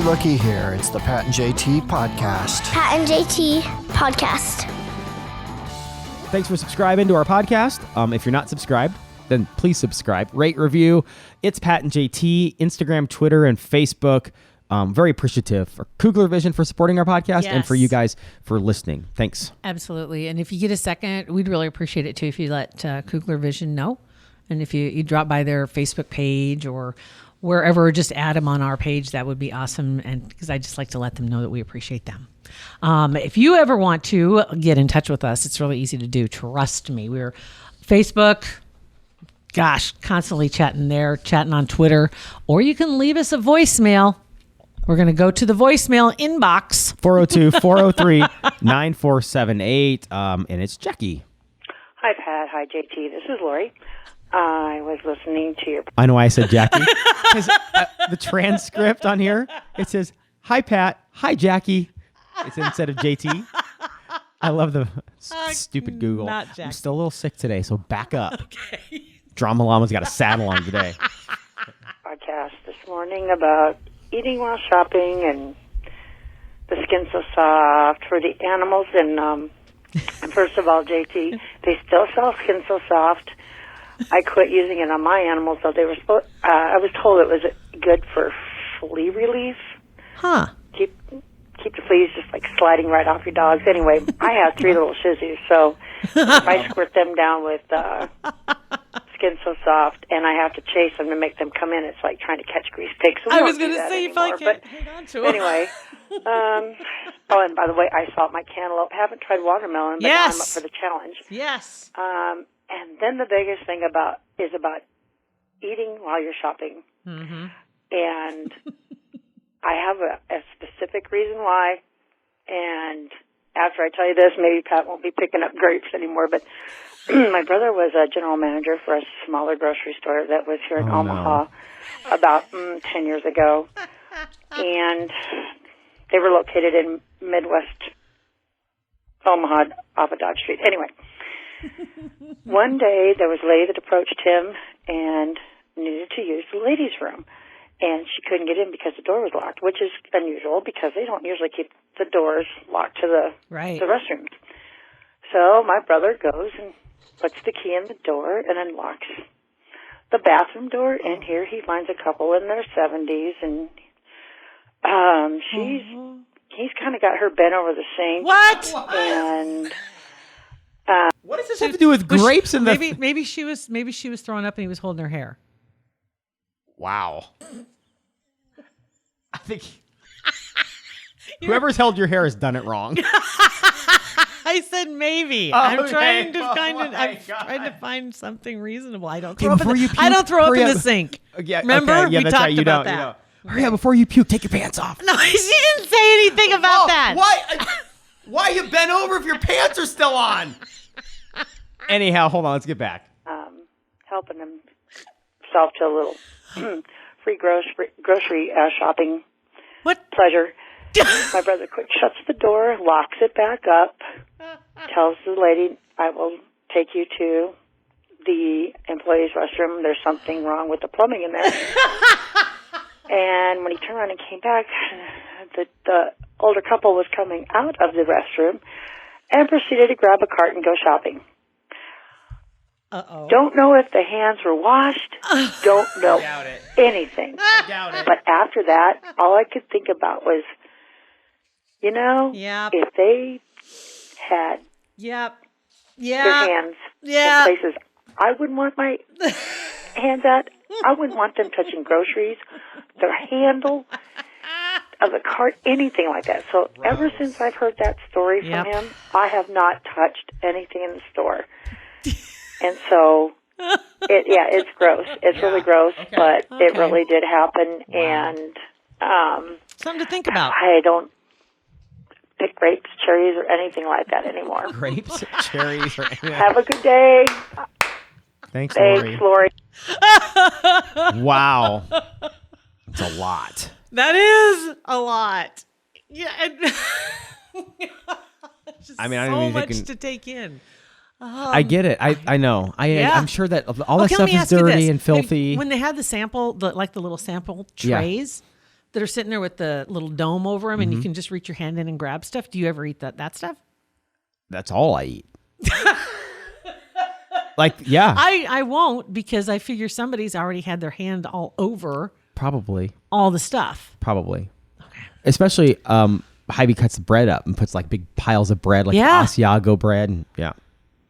looky here. It's the Pat and JT podcast. Pat and JT podcast. Thanks for subscribing to our podcast. If you're not subscribed, then please subscribe, rate, review. It's Pat and JT, Instagram, Twitter, and Facebook. Very appreciative for Kugler Vision for supporting our podcast and for you guys for listening. Thanks. Absolutely. And if you get a second, we'd really appreciate it too if you let Kugler Vision know. And if you drop by their Facebook page or wherever, just add them on our page. That would be awesome. And because I just like to let them know that we appreciate them. If you ever want to get in touch with us, it's really easy to do. Trust me. We're Facebook, constantly chatting there, chatting on Twitter, or you can leave us a voicemail. We're going to go to the voicemail inbox. 402-403-9478. And it's Jackie. Hi, Pat. Hi, JT. This is Lori. I was listening to your... I know why I said Jackie. Because the transcript on here, it says, hi, Pat. Hi, Jackie. It's instead of JT. I love the stupid Google. I'm still a little sick today, so back up. Okay. Drama Llama's got a saddle on today. Podcast this morning about eating while shopping and the skin so soft for the animals. And first of all, JT, they still sell Skin So Soft. I quit using it on my animals, though. I was told it was good for flea relief. Huh. Keep the fleas just like sliding right off your dogs. Anyway, I have 3 little shizus, so if I squirt them down with Skin So Soft, and I have to chase them to make them come in, it's like trying to catch grease pigs. So I was going to say, you probably can't hang on to them. Anyway, oh, and by the way, I salt my cantaloupe. Haven't tried watermelon, but now I'm up for the challenge. Yes. And then the biggest thing about eating while you're shopping. Mm-hmm. And I have a specific reason why. And after I tell you this, maybe Pat won't be picking up grapes anymore. But my brother was a general manager for a smaller grocery store that was here in Omaha about 10 years ago. And they were located in Midwest Omaha off of Dodge Street. Anyway. One day, there was a lady that approached him and needed to use the ladies' room. And she couldn't get in because the door was locked, which is unusual because they don't usually keep the doors locked to the restrooms. So my brother goes and puts the key in the door and unlocks the bathroom door. And here he finds a couple in their 70s. And he's kind of got her bent over the sink. What? And... what does this have to do with grapes in the... Maybe she was throwing up and he was holding her hair. Wow. I think whoever's held your hair has done it wrong. I said maybe. I'm trying to find something reasonable. I don't throw up in the sink. Yeah, remember? Yeah, we talked about that. Hurry up before you puke. Take your pants off. No, she didn't say anything about that. Why you bent over if your pants are still on? Anyhow, hold on. Let's get back. Helping himself to a little free grocery shopping pleasure. My brother quick shuts the door, locks it back up, tells the lady, I will take you to the employee's restroom. There's something wrong with the plumbing in there. And when he turned around and came back, the older couple was coming out of the restroom and proceeded to grab a cart and go shopping. Uh-oh. Don't know if the hands were washed. Don't know anything. I doubt it. But after that, all I could think about was, if they had their hands in places I wouldn't want my hands at, I wouldn't want them touching groceries, their handle of the cart, anything like that. So ever since I've heard that story from him, I have not touched anything in the store. And so, it's gross. It's really gross, but it really did happen. Wow. And something to think about. I don't pick grapes, cherries, or anything like that anymore. Grapes, cherries, or anything. Have a good day. Thanks, Lori. Wow. It's a lot. That is a lot. Yeah. I don't so much to take in. I get it. I know. I'm sure that all that stuff is dirty and filthy. When they had the sample, the little sample trays, that are sitting there with the little dome over them, and you can just reach your hand in and grab stuff. Do you ever eat that stuff? That's all I eat. Like, yeah. I won't, because I figure somebody's already had their hand all over Probably. all the stuff. Probably. Okay. Especially Heidi cuts the bread up and puts like big piles of bread, like Asiago bread. And, yeah.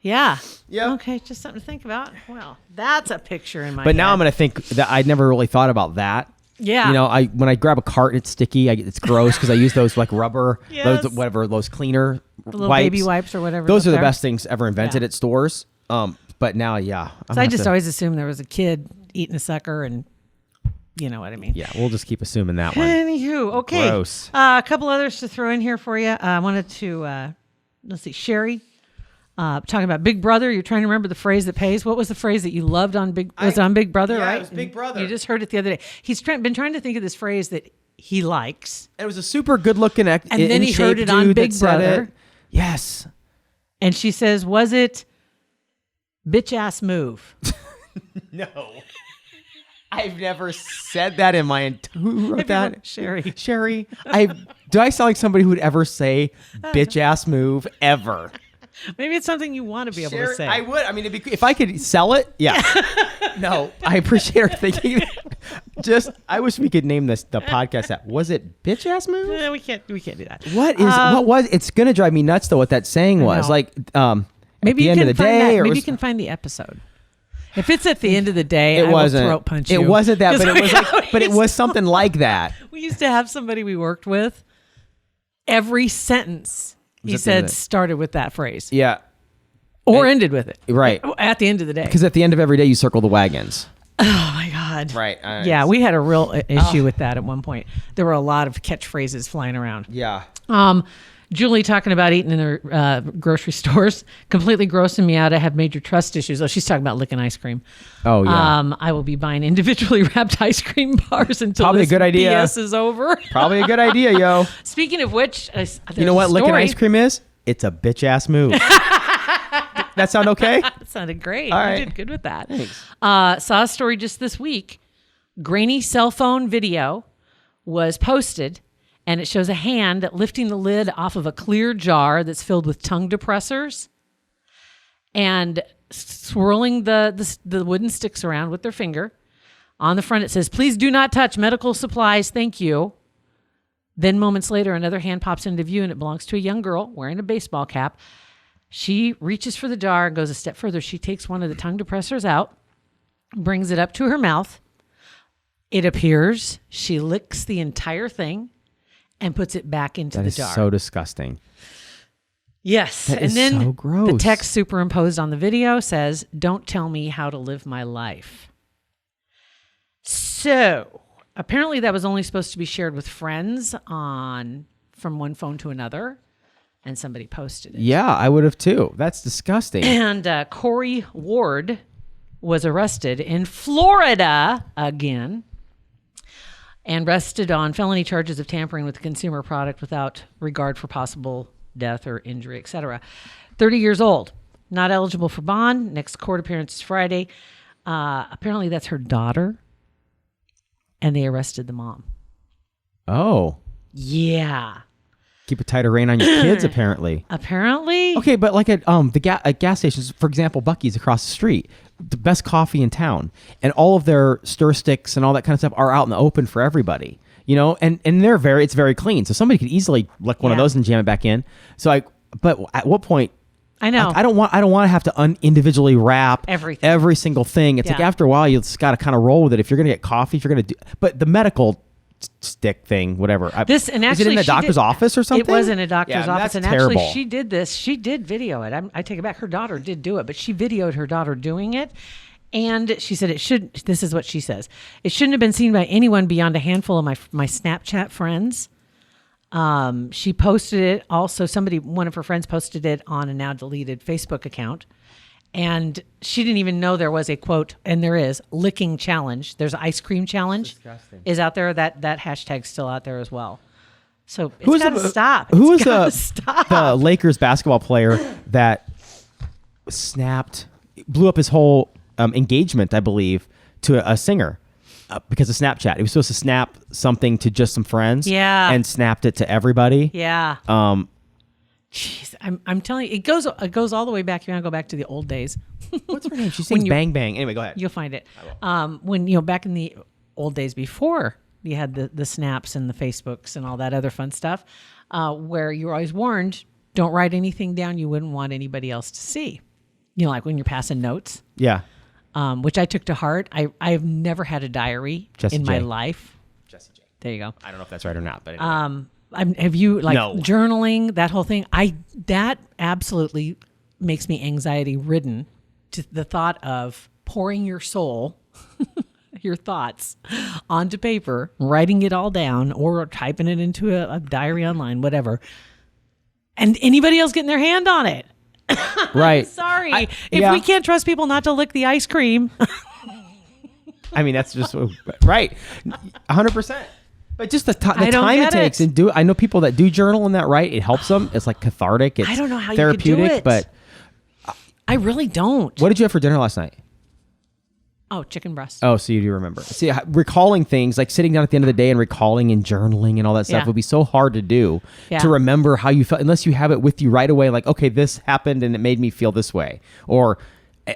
Yeah. Yeah. Okay, just something to think about. Well, that's a picture in my But head. now I'm going to think that I'd never really thought about that. Yeah. You know, when I grab a cart, it's sticky. It's gross because I use those like rubber, Yes. those cleaner the little wipes. baby wipes or whatever. Those are the there. best things ever invented at stores. But now, yeah. So I just always assumed there was a kid eating a sucker, and you know what I mean. Yeah, we'll just keep assuming that one. Anywho, okay. Gross. A couple others to throw in here for you. I wanted to, let's see, Sherry, talking about Big Brother. You're trying to remember the phrase that pays. What was the phrase that you loved on Big Brother, yeah, right? it was Big Brother. You just heard it the other day. He's been trying to think of this phrase that he likes. It was a super good looking And then he heard it on Big Brother. Yes. And she says, was it bitch ass move? No. I've never said that in my who wrote that? Sherry. Sherry. Do I sound like somebody who would ever say bitch ass move ever? Maybe it's something you want to be able to say. I would. I mean, if I could sell it, yeah. No, I appreciate her thinking. I wish we could name the podcast that. Was it bitch ass move? Yeah, we can't do that. What was? It's gonna drive me nuts though. What that saying was know. like. Maybe at the end of the day, maybe you can find the episode. If it's at the end of the day, I wasn't. will throat punch you. It wasn't that, but it was like. But it was to- something like that. We used to have somebody we worked with. Every sentence he at the end of said it. started with that phrase, Yeah. or ended with it. Right. At the end of the day. Because at the end of every day, you circle the wagons. Oh my God. Right. Yeah, we had a real issue with that at one point. There were a lot of catchphrases flying around. Yeah. Julie talking about eating in the grocery stores, completely grossing me out. I have major trust issues. Oh, she's talking about licking ice cream. Oh yeah. I will be buying individually wrapped ice cream bars until Probably a this good idea. BS is over. Probably a good idea, yo. Speaking of which, You know what licking ice cream is? It's a bitch ass move. That sound okay? That sounded great. All You right. did good with that. Thanks. Saw a story just this week. Grainy cell phone video was posted, and it shows a hand lifting the lid off of a clear jar that's filled with tongue depressors and swirling the wooden sticks around with their finger. On the front, it says, "Please do not touch medical supplies. Thank you." Then moments later, another hand pops into view, and it belongs to a young girl wearing a baseball cap. She reaches for the jar and goes a step further. She takes one of the tongue depressors out, brings it up to her mouth. It appears she licks the entire thing and puts it back into That the is jar. so disgusting. Yes. That and is then so gross. the text superimposed on the video says, "Don't tell me how to live my life." So apparently that was only supposed to be shared with friends from one phone to another, and somebody posted it. Yeah, I would have too. That's disgusting. And Corey Ward was arrested in Florida again and arrested on felony charges of tampering with a consumer product without regard for possible death or injury, etc. 30 years old, not eligible for bond. Next court appearance is Friday. Apparently that's her daughter, and they arrested the mom. Oh. Yeah. Keep a tighter rein on your kids, apparently. Apparently. Okay, but like at at gas stations, for example, Buc-ee's across the street, the best coffee in town, and all of their stir sticks and all that kind of stuff are out in the open for everybody. You know, and it's very clean, so somebody could easily lick one of Yeah. those and jam it back in. So but at what point? I know. I don't want to have to individually wrap Everything. every single thing. It's like Yeah. after a while, you just got to kind of roll with it. If you're gonna get coffee, if you're gonna do, but the medical stick thing, whatever. This and is actually it in the she doctor's did- office or something? It was in a doctor's Yeah, office, that's and terrible. actually she did this. She did video it. I take it back. Her daughter did do it, but she videoed her daughter doing it, and she said it should. This is what she says: it shouldn't have been seen by anyone beyond a handful of my Snapchat friends. She posted it. Also, one of her friends posted it on a now deleted Facebook account. And she didn't even know there was a quote, and there is licking challenge. There's ice cream challenge is out there. That hashtag's still out there as well. So it's got to stop. Who was stop. the Lakers basketball player that blew up his whole engagement, I believe, to a singer? because of Snapchat. He was supposed to snap something to just some friends. Yeah. And snapped it to everybody. Yeah. Jeez, I'm telling you, it goes all the way back. You want to go back to the old days? What's her name? She sings Bang Bang. Anyway, go ahead. You'll find it. When back in the old days before you had the snaps and the Facebooks and all that other fun stuff, where you were always warned, don't write anything down you wouldn't want anybody else to see. Like when you're passing notes. Yeah. Which I took to heart. I've never had a diary in my life. Jesse J. There you go. I don't know if that's right or not, but anyway. Have you No. journaling, that whole thing? That absolutely makes me anxiety ridden to the thought of pouring your soul, your thoughts onto paper, writing it all down or typing it into a diary online, whatever. And anybody else getting their hand on it. Right. Sorry. If we can't trust people not to lick the ice cream. I mean, that's just right. 100%. But just the time it takes and I know people that do journal and that, right? It helps them. It's like cathartic. It's I don't know how therapeutic, you could do it. But I really don't. what did you have for dinner last night? Oh, chicken breast. Oh, so you do remember. See, recalling things, like sitting down at the end of the day and recalling and journaling and all that stuff Yeah. would be so hard to do, Yeah. to remember how you felt, unless you have it with you right away, like, okay, this happened and it made me feel this way. Or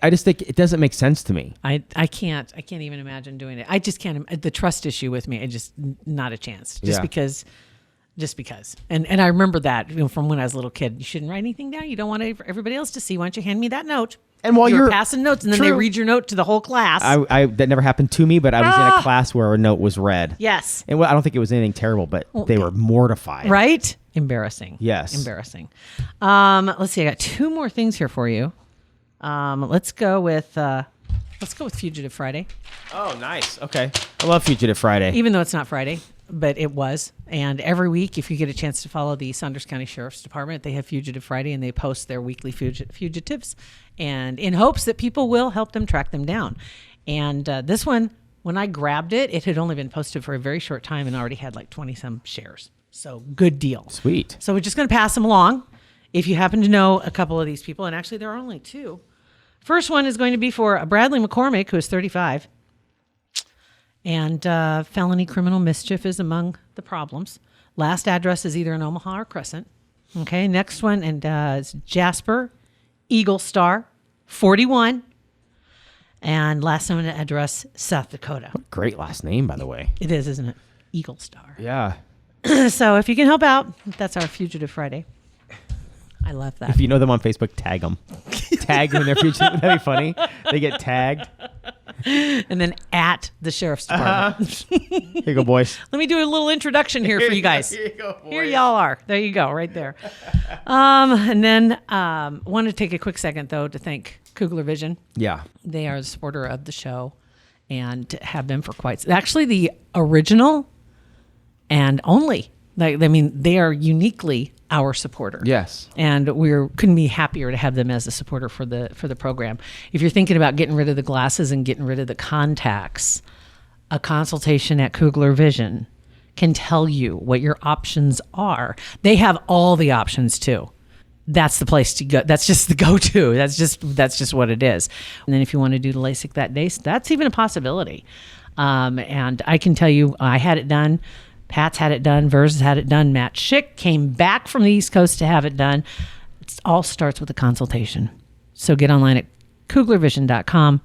I just think it doesn't make sense to me. I can't even imagine doing it. I just can't. The trust issue with me, I just not a chance. Just because. And I remember that from when I was a little kid. You shouldn't write anything down. You don't want everybody else to see. Why don't you hand me that note? And while you're you're passing notes, and then they read your note to the whole class. I that never happened to me, but I was in a class where a note was read. Yes. And I don't think it was anything terrible, but they were mortified. Right? Embarrassing. Yes. Embarrassing. Let's see. I got two more things here for you. Let's go with Fugitive Friday. Oh, nice. Okay. I love Fugitive Friday. Even though it's not Friday, but it was. And every week, if you get a chance to follow the Saunders County Sheriff's Department, they have Fugitive Friday, and they post their weekly fugitives, and in hopes that people will help them track them down. And this one, when I grabbed it, it had only been posted for a very short time and already had like 20-some shares. So good deal. Sweet. So we're just going to pass them along. If you happen to know a couple of these people, and actually there are only two. First one is going to be for Bradley McCormick, who is 35. And felony criminal mischief is among the problems. Last address is either in Omaha or Crescent. Okay, next one is Jasper Eagle Star, 41. And last known address, South Dakota. Great last name, by the way. It is, isn't it? Eagle Star. Yeah. So if you can help out, that's our Fugitive Friday. I love that. If you know them on Facebook, tag them. Tag them in their fugitive. That'd be funny. They get tagged. And then at the Sheriff's Department. Here you go, boys. Let me do a little introduction here for you guys. Here you go, boys. Here y'all are. There you go, right there. And then want to take a quick second, though, to thank Kugler Vision. Yeah. They are the supporter of the show and have been for actually the original and only. They are uniquely our supporter. Yes. And couldn't be happier to have them as a supporter for the program. If you're thinking about getting rid of the glasses and getting rid of the contacts, a consultation at Kugler Vision can tell you what your options are. They have all the options too. That's the place to go. That's just the go-to. That's just what it is. And then if you want to do the LASIK that day, that's even a possibility. And I can tell you, I had it done. Pat's had it done. Vers had it done. Matt Schick came back from the East Coast to have it done. It all starts with a consultation. So get online at kuglervision.com.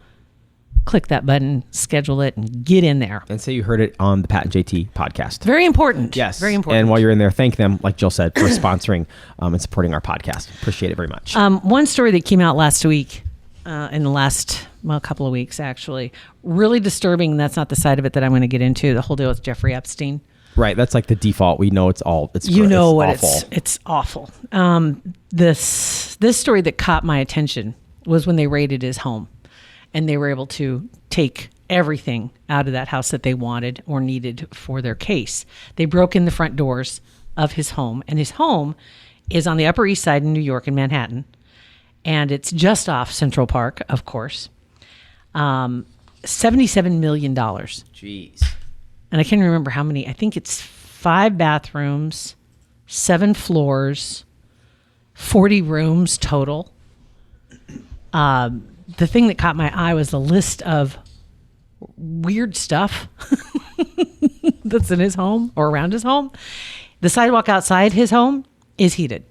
Click that button, schedule it, and get in there. And say you heard it on the Pat and JT podcast. Very important. Yes. Very important. And while you're in there, thank them, like Jill said, for sponsoring and supporting our podcast. Appreciate it very much. One story that came out last week, in the last couple of weeks, actually, really disturbing. And that's not the side of it that I'm going to get into. The whole deal with Jeffrey Epstein. Right. That's like the default. We know it's awful. It's awful. This story that caught my attention was when they raided his home, and they were able to take everything out of that house that they wanted or needed for their case. They broke in the front doors of his home, and his home is on the Upper East Side in New York, in Manhattan, and it's just off Central Park, of course. $77 million. Jeez. And I can't remember how many. I think it's 5 bathrooms, 7 floors, 40 rooms total. The thing that caught my eye was the list of weird stuff that's in his home or around his home. The sidewalk outside his home is heated.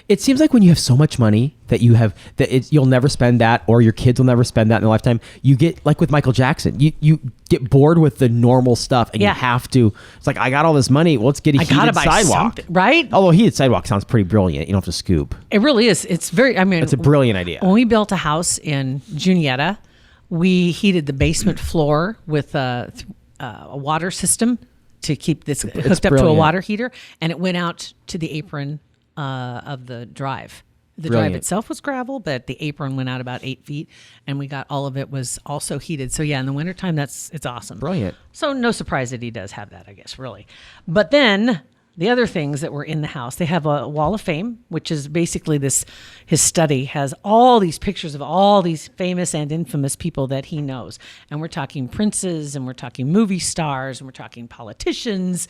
It seems like when you have so much money that you'll never spend that, or your kids will never spend that in their lifetime. You get like with Michael Jackson, you get bored with the normal stuff, and you have to. It's like, I got all this money. Well, let's get a heated sidewalk, right? Although heated sidewalk sounds pretty brilliant. You don't have to scoop. It really is. It's very. I mean, it's a brilliant idea. When we built a house in Juniata, we heated the basement floor with a water system to keep this hooked up to a water heater, and it went out to the apron of the drive. The drive itself was gravel, but the apron went out about 8 feet, and we got all of it was also heated. So yeah, in the wintertime, it's awesome. Brilliant. So no surprise that he does have that, I guess, really. But then the other things that were in the house, they have a wall of fame, which is basically his study has all these pictures of all these famous and infamous people that he knows. And we're talking princes, and we're talking movie stars, and we're talking politicians.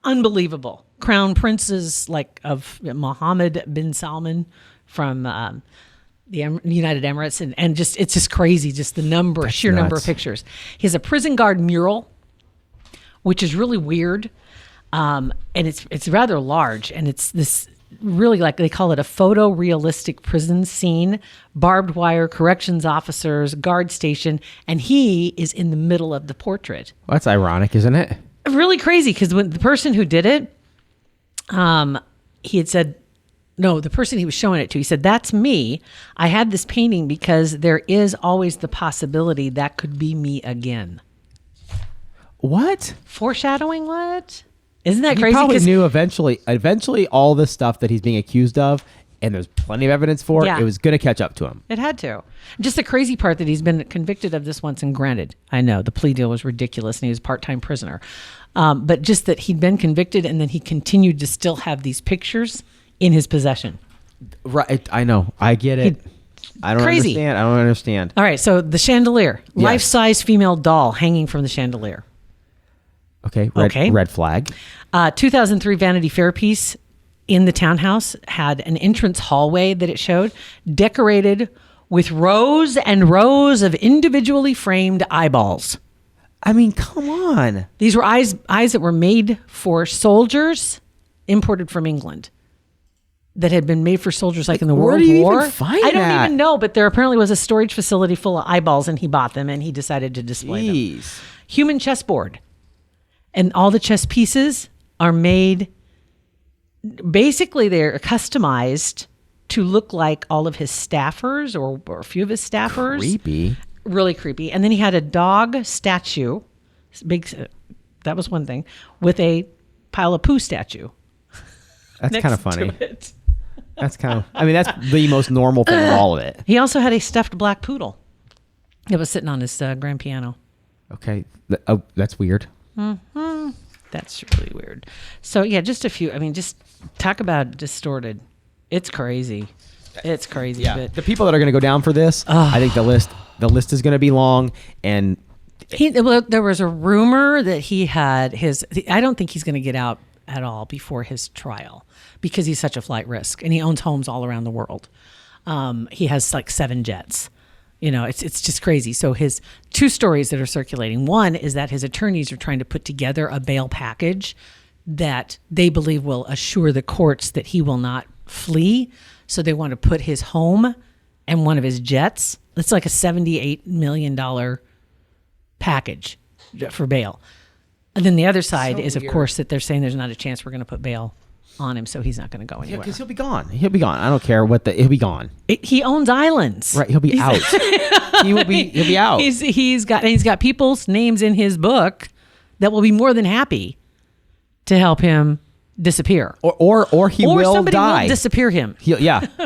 Unbelievable. Crown princes like of Mohammed bin Salman from the United Emirates. And just, it's just crazy. Just the sheer number of pictures. He has a prison guard mural, which is really weird. And it's rather large, and it's this really, like, they call it a photorealistic prison scene, barbed wire, corrections officers, guard station, and he is in the middle of the portrait. Well, that's ironic, isn't it? Really crazy, because when the person who did it, he had said, no, the person he was showing it to, he said, "That's me. I had this painting because there is always the possibility that could be me again." What? Foreshadowing what? Isn't that crazy? He probably knew eventually all the stuff that he's being accused of, and there's plenty of evidence for it, it was going to catch up to him. It had to. Just the crazy part that he's been convicted of this once, and granted, I know the plea deal was ridiculous and he was a part-time prisoner. But just that he'd been convicted, and then he continued to still have these pictures in his possession. Right. I know. I get it. I don't understand. All right. So the chandelier, life-size female doll hanging from the chandelier. Okay. Red flag. 2003 Vanity Fair piece in the townhouse had an entrance hallway that it showed decorated with rows and rows of individually framed eyeballs. I mean, come on. These were eyes that were made for soldiers, imported from England, that had been made for soldiers like in the World War. Where do you even find that? I don't even know, but there apparently was a storage facility full of eyeballs, and he bought them, and he decided to display them. Human chessboard. And all the chess pieces are made, basically they're customized to look like all of his staffers or a few of his staffers. Creepy. Really creepy. And then he had a dog statue, that was one thing, with a pile of poo statue. That's kind of funny. That's kind of, I mean, that's the most normal thing of all of it. He also had a stuffed black poodle that was sitting on his grand piano. Okay. That's weird. Mm-hmm. That's really weird. So yeah, just a few. I mean, just talk about distorted. It's crazy. It's crazy. Yeah. But the people that are going to go down for this, I think the list is going to be long. And there was a rumor that he had I don't think he's going to get out at all before his trial, because he's such a flight risk, and he owns homes all around the world. He has like 7 jets. You know, it's just crazy. So his 2 stories that are circulating. One is that his attorneys are trying to put together a bail package that they believe will assure the courts that he will not flee. So they want to put his home and one of his jets. It's like a $78 million package for bail. And then the other side is, of course, that they're saying there's not a chance we're going to put bail on him, so he's not going to go anywhere. Yeah, because he'll be gone. He'll be gone. I don't care he'll be gone. He owns islands. Right, he'll be out. He'll be out. He's got people's names in his book that will be more than happy to help him disappear. Or he will die. Or somebody will disappear him.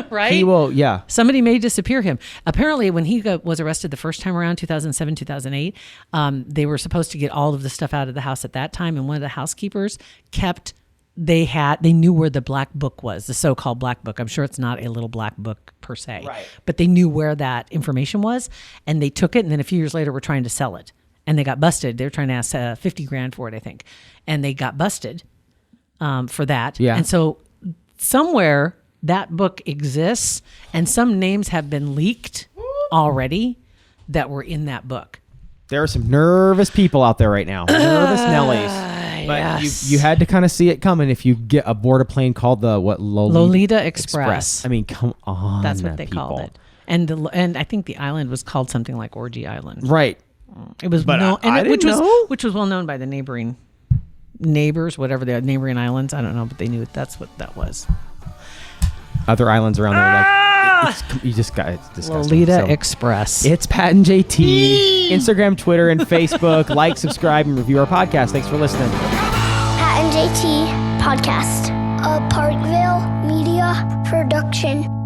Right? He will, yeah. Somebody may disappear him. Apparently, when he was arrested the first time around, 2007, 2008, they were supposed to get all of the stuff out of the house at that time, and one of the housekeepers they knew where the black book was, the so-called black book. I'm sure it's not a little black book per se, right, but they knew where that information was, and they took it, and then a few years later were trying to sell it, and they got busted. They were trying to ask $50,000 for it, I think, and they got busted for that. Yeah. And so somewhere that book exists, and some names have been leaked already that were in that book. There are some nervous people out there right now. Nervous Nellies. But Yes. you had to kind of see it coming if you get aboard a plane called the Lolita Express. I mean, come on. That's what they called it. And I think the island was called something like Orgy Island. Right. It was But I didn't which know. was well known by the neighbors, whatever they are, neighboring islands. I don't know, but they knew that's what that was. Other islands around there, you just got it's disgusting. Lolita So, Express. It's Pat and JT. Instagram, Twitter, and Facebook. Like, subscribe, and review our podcast. Thanks for listening. Pat and JT Podcast. A Parkville Media Production.